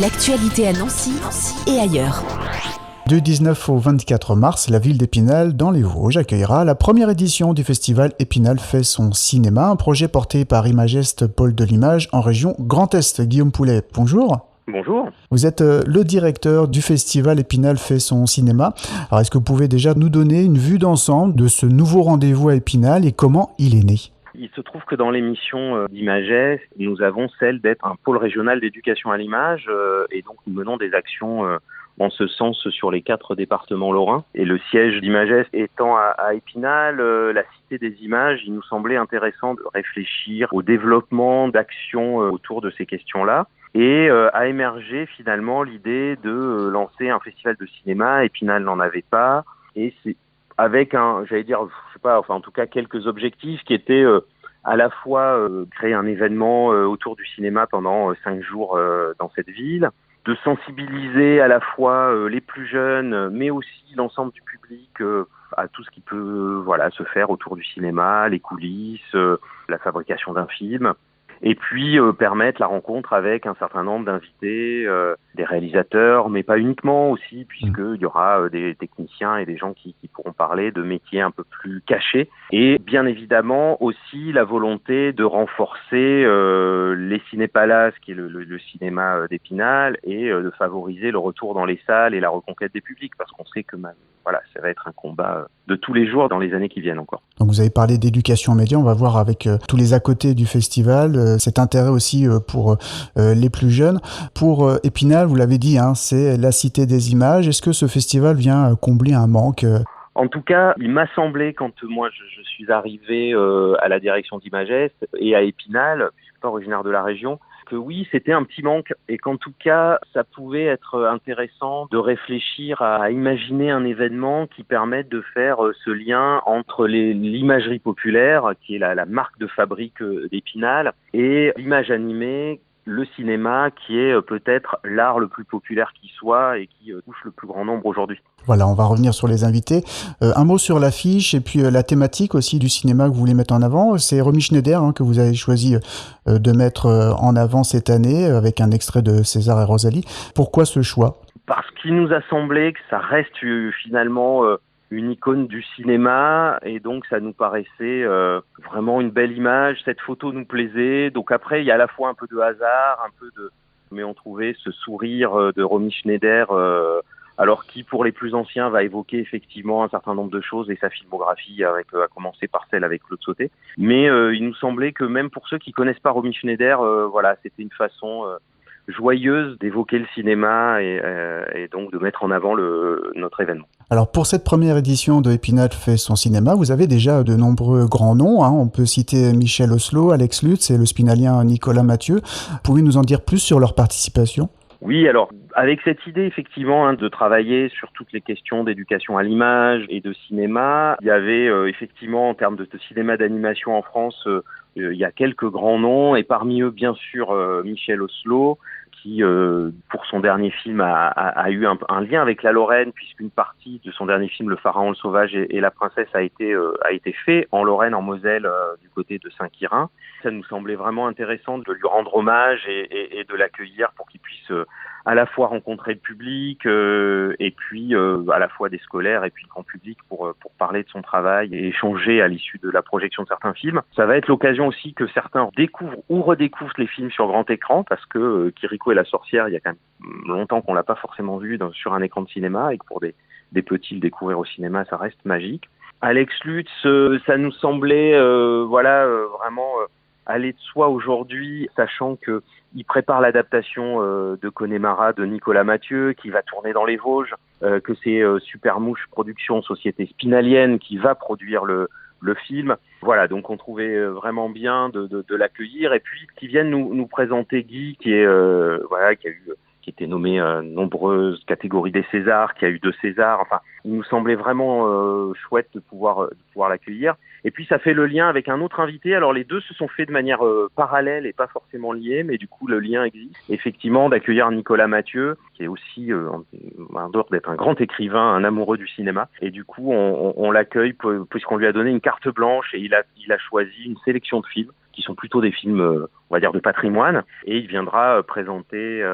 L'actualité à Nancy et ailleurs. Du 19 au 24 mars, la ville d'Épinal, dans les Vosges, accueillera la première édition du festival Épinal fait son cinéma, un projet porté par Imageste Pôle de l'Image en région Grand Est. Guillaume Poulet, bonjour. Bonjour. Vous êtes le directeur du festival Épinal fait son cinéma. Alors, est-ce que vous pouvez déjà nous donner une vue d'ensemble de ce nouveau rendez-vous à Épinal et comment il est né ? Il se trouve que dans l'émission d'Imageste, nous avons celle d'être un pôle régional d'éducation à l'image et donc nous menons des actions en ce sens sur les 4 départements lorrains. Et le siège d'Imageste étant à Épinal, la Cité des images, il nous semblait intéressant de réfléchir au développement d'actions autour de ces questions-là. Et a émergé finalement l'idée de lancer un festival de cinéma. Épinal n'en avait pas. Et c'est avec en tout cas quelques objectifs qui étaient à la fois créer un événement autour du cinéma pendant 5 jours dans cette ville, de sensibiliser à la fois les plus jeunes, mais aussi l'ensemble du public à tout ce qui peut se faire autour du cinéma, les coulisses, la fabrication d'un film. Et puis permettre la rencontre avec un certain nombre d'invités, des réalisateurs, mais pas uniquement aussi, puisqu'il y aura des techniciens et des gens qui pourront parler de métiers un peu plus cachés. Et bien évidemment aussi la volonté de renforcer les cinépalaces, qui est le cinéma d'Épinal, et de favoriser le retour dans les salles et la reconquête des publics, parce qu'on sait que ça va être un combat de tous les jours dans les années qui viennent encore. Donc vous avez parlé d'éducation aux médias, on va voir avec tous les à côté du festival, cet intérêt aussi pour les plus jeunes. Pour Épinal, vous l'avez dit, c'est la Cité des images. Est-ce que ce festival vient combler un manque En tout cas, il m'a semblé, quand moi je suis arrivé à la direction d'Imageste et à Épinal, je suis pas originaire de la région, que oui, c'était un petit manque et qu'en tout cas, ça pouvait être intéressant de réfléchir à imaginer un événement qui permette de faire ce lien entre l'imagerie populaire, qui est la marque de fabrique d'Épinal, et l'image animée, le cinéma, qui est peut-être l'art le plus populaire qui soit et qui touche le plus grand nombre aujourd'hui. Voilà, on va revenir sur les invités. Un mot sur l'affiche et puis la thématique aussi du cinéma que vous voulez mettre en avant. C'est Romy Schneider que vous avez choisi de mettre en avant cette année avec un extrait de César et Rosalie. Pourquoi ce choix ? Parce qu'il nous a semblé que ça reste finalement une icône du cinéma et donc ça nous paraissait vraiment une belle image. Cette photo nous plaisait. Donc après, il y a à la fois un peu de hasard, mais on trouvait ce sourire de Romy Schneider alors qui, pour les plus anciens, va évoquer effectivement un certain nombre de choses et sa filmographie, à commencer par celle avec Claude Sautet. Mais il nous semblait que même pour ceux qui connaissent pas Romy Schneider, c'était une façon joyeuse d'évoquer le cinéma et donc de mettre en avant notre événement. Alors pour cette première édition de Épinal fait son cinéma, vous avez déjà de nombreux grands noms. On peut citer Michel Oslo, Alex Lutz et le spinalien Nicolas Mathieu. Pouvez-vous nous en dire plus sur leur participation ? Oui, alors avec cette idée effectivement de travailler sur toutes les questions d'éducation à l'image et de cinéma, il y avait effectivement en termes de cinéma d'animation en France, il y a quelques grands noms et parmi eux bien sûr Michel Oslo qui pour son dernier film a eu un lien avec la Lorraine puisqu'une partie de son dernier film Le Pharaon, le Sauvage et la Princesse a été fait en Lorraine, en Moselle, du côté de Saint-Quirin. Ça nous semblait vraiment intéressant de lui rendre hommage et de l'accueillir pour qu'il puisse à la fois rencontrer le public et puis à la fois des scolaires et puis le grand public pour parler de son travail et échanger à l'issue de la projection de certains films. Ça va être l'occasion aussi que certains découvrent ou redécouvrent les films sur grand écran parce que Kirikou et la sorcière, il y a quand même longtemps qu'on l'a pas forcément vu sur un écran de cinéma et que pour des petits le découvrir au cinéma, ça reste magique. Alex Lutz, ça nous semblait vraiment aller de soi aujourd'hui, sachant que il prépare l'adaptation de Connemara de Nicolas Mathieu qui va tourner dans les Vosges, que c'est Super Mouche Productions, société spinalienne, qui va produire le film. Voilà, donc on trouvait vraiment bien de l'accueillir et puis qui vienne nous présenter Guy qui était nommé à nombreuses catégories des Césars, qui a eu 2 Césars. Enfin, il nous semblait vraiment chouette de pouvoir l'accueillir. Et puis, ça fait le lien avec un autre invité. Alors, les deux se sont faits de manière parallèle et pas forcément liés, mais du coup, le lien existe. Effectivement, d'accueillir Nicolas Mathieu, qui est aussi, en dehors d'être un grand écrivain, un amoureux du cinéma. Et du coup, on l'accueille puisqu'on lui a donné une carte blanche et il a choisi une sélection de films qui sont plutôt des films, on va dire, de patrimoine. Et il viendra présenter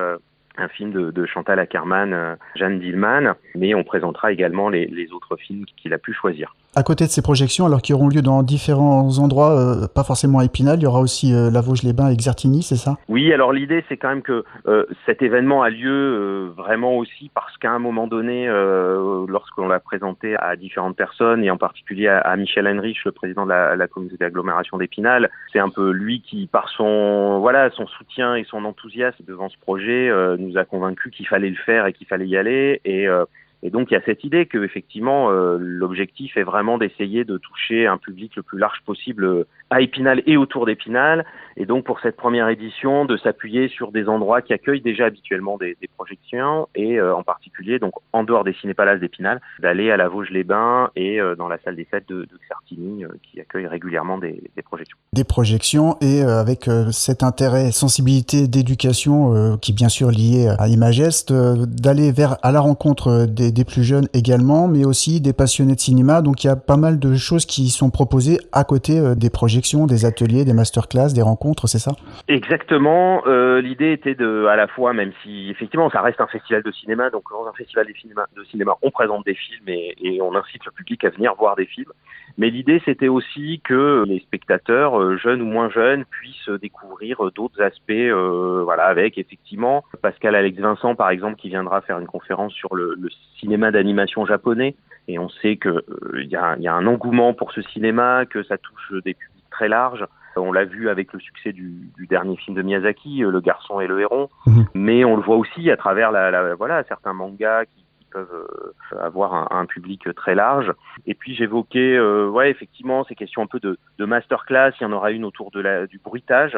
un film de Chantal Akerman, Jeanne Dillman, mais on présentera également les autres films qu'il a pu choisir. À côté de ces projections, alors qui auront lieu dans différents endroits, pas forcément à Épinal, il y aura aussi la Vosges-les-Bains et Xertigny, c'est ça? Oui, alors l'idée c'est quand même que cet événement a lieu vraiment aussi parce qu'à un moment donné, lorsqu'on l'a présenté à différentes personnes et en particulier à Michel Henrich, le président de la communauté d'agglomération d'Épinal, c'est un peu lui qui, par son soutien et son enthousiasme devant ce projet, nous a convaincus qu'il fallait le faire et qu'il fallait y aller. Et donc il y a cette idée que effectivement l'objectif est vraiment d'essayer de toucher un public le plus large possible à Épinal et autour d'Épinal, et donc pour cette première édition de s'appuyer sur des endroits qui accueillent déjà habituellement des projections, et en particulier donc en dehors des Cinépalaces d'Épinal, d'aller à la Vosges-les-Bains et dans la salle des fêtes de Xertigny qui accueille régulièrement des projections. Des projections et avec cet intérêt, sensibilité d'éducation qui est bien sûr lié à Imagest, d'aller à la rencontre des plus jeunes également, mais aussi des passionnés de cinéma. Donc il y a pas mal de choses qui sont proposées à côté des projections, des ateliers, des masterclass, des rencontres, c'est ça? Exactement. L'idée était à la fois, même si effectivement ça reste un festival de cinéma, donc dans un festival de cinéma, on présente des films et on incite le public à venir voir des films. Mais l'idée, c'était aussi que les spectateurs, jeunes ou moins jeunes, puissent découvrir d'autres aspects, avec effectivement Pascal Alex Vincent, par exemple, qui viendra faire une conférence sur le cinéma d'animation japonais. Et on sait que il y a un engouement pour ce cinéma, que ça touche des publics très larges. On l'a vu avec le succès du dernier film de Miyazaki, Le Garçon et le Héron. Mais on le voit aussi à travers certains mangas qui peuvent avoir un public très large. Et puis j'évoquais effectivement ces questions un peu de masterclass. Il y en aura une autour du bruitage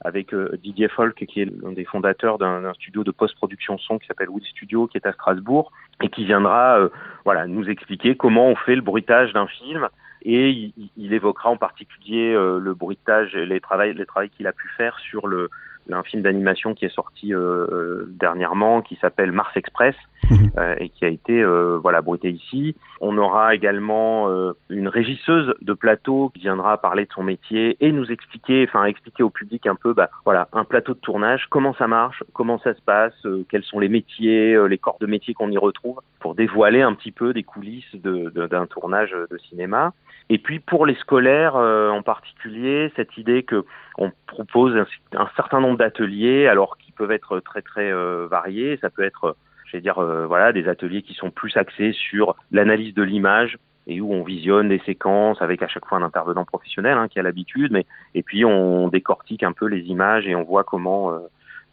avec Didier Folk, qui est l'un des fondateurs d'un studio de post-production son qui s'appelle Will Studio, qui est à Strasbourg, et qui viendra nous expliquer comment on fait le bruitage d'un film. Et il évoquera en particulier le bruitage, les travaux qu'il a pu faire sur un film d'animation qui est sorti dernièrement, qui s'appelle Mars Express, et qui a été bruité ici. On aura également une régisseuse de plateau qui viendra parler de son métier et nous expliquer au public un peu un plateau de tournage, comment ça marche, comment ça se passe, quels sont les métiers, les corps de métier qu'on y retrouve, pour dévoiler un petit peu des coulisses d'un tournage de cinéma. Et puis pour les scolaires en particulier, cette idée que on propose un certain nombre d'ateliers, alors qui peuvent être très très variés. Ça peut être des ateliers qui sont plus axés sur l'analyse de l'image et où on visionne des séquences avec à chaque fois un intervenant professionnel qui a l'habitude, et puis on décortique un peu les images et on voit comment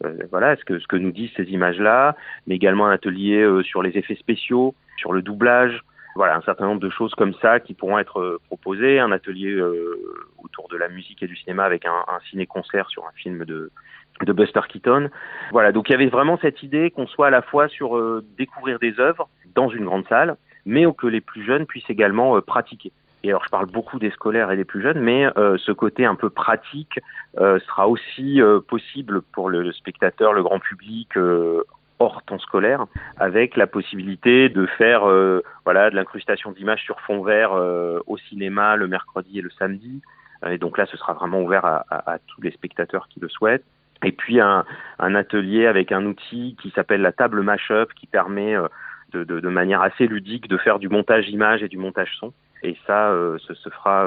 ce que nous disent ces images-là, mais également un atelier sur les effets spéciaux, sur le doublage. Voilà, un certain nombre de choses comme ça qui pourront être proposées. Un atelier autour de la musique et du cinéma avec un ciné-concert sur un film de Buster Keaton. Voilà, donc il y avait vraiment cette idée qu'on soit à la fois sur découvrir des œuvres dans une grande salle, mais que les plus jeunes puissent également pratiquer. Et alors je parle beaucoup des scolaires et des plus jeunes, mais ce côté un peu pratique sera aussi possible pour le spectateur, le grand public, hors temps scolaire, avec la possibilité de faire de l'incrustation d'images sur fond vert au cinéma le mercredi et le samedi. Et donc là, ce sera vraiment ouvert à tous les spectateurs qui le souhaitent. Et puis un atelier avec un outil qui s'appelle la table Mashup, qui permet de manière assez ludique de faire du montage image et du montage son. Et ça, se fera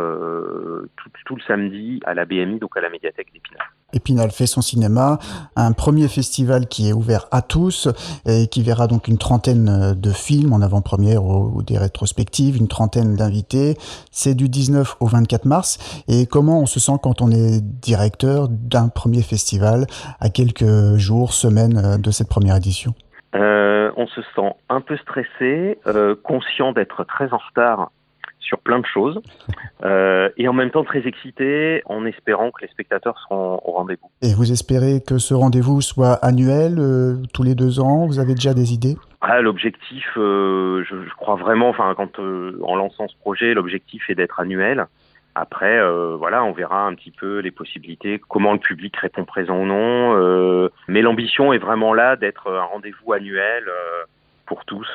tout le samedi à la BMI, donc à la médiathèque d'Épinal. Épinal fait son cinéma, un premier festival qui est ouvert à tous et qui verra donc une trentaine de films en avant-première ou des rétrospectives, une trentaine d'invités. C'est du 19 au 24 mars. Et comment on se sent quand on est directeur d'un premier festival à quelques jours, semaines de cette première édition? On se sent un peu stressé, conscient d'être très en retard sur plein de choses, et en même temps très excité, en espérant que les spectateurs seront au rendez-vous. Et vous espérez que ce rendez-vous soit annuel, tous les 2 ans? Vous avez déjà des idées? L'objectif, je crois vraiment, en lançant ce projet, l'objectif est d'être annuel. Après, on verra un petit peu les possibilités, comment le public répond présent ou non. Mais l'ambition est vraiment là d'être un rendez-vous annuel pour tous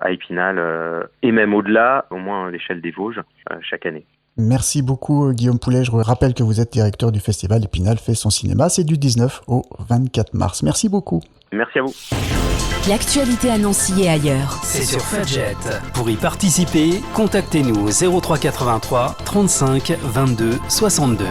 à Épinal et même au-delà, au moins à l'échelle des Vosges, chaque année. Merci beaucoup Guillaume Poulet. Je rappelle que vous êtes directeur du festival Épinal fait son cinéma. C'est du 19 au 24 mars. Merci beaucoup. Merci à vous. L'actualité à Nancy et ailleurs. C'est sur Fudget. Pour y participer, contactez-nous au 03 83 35 22 62.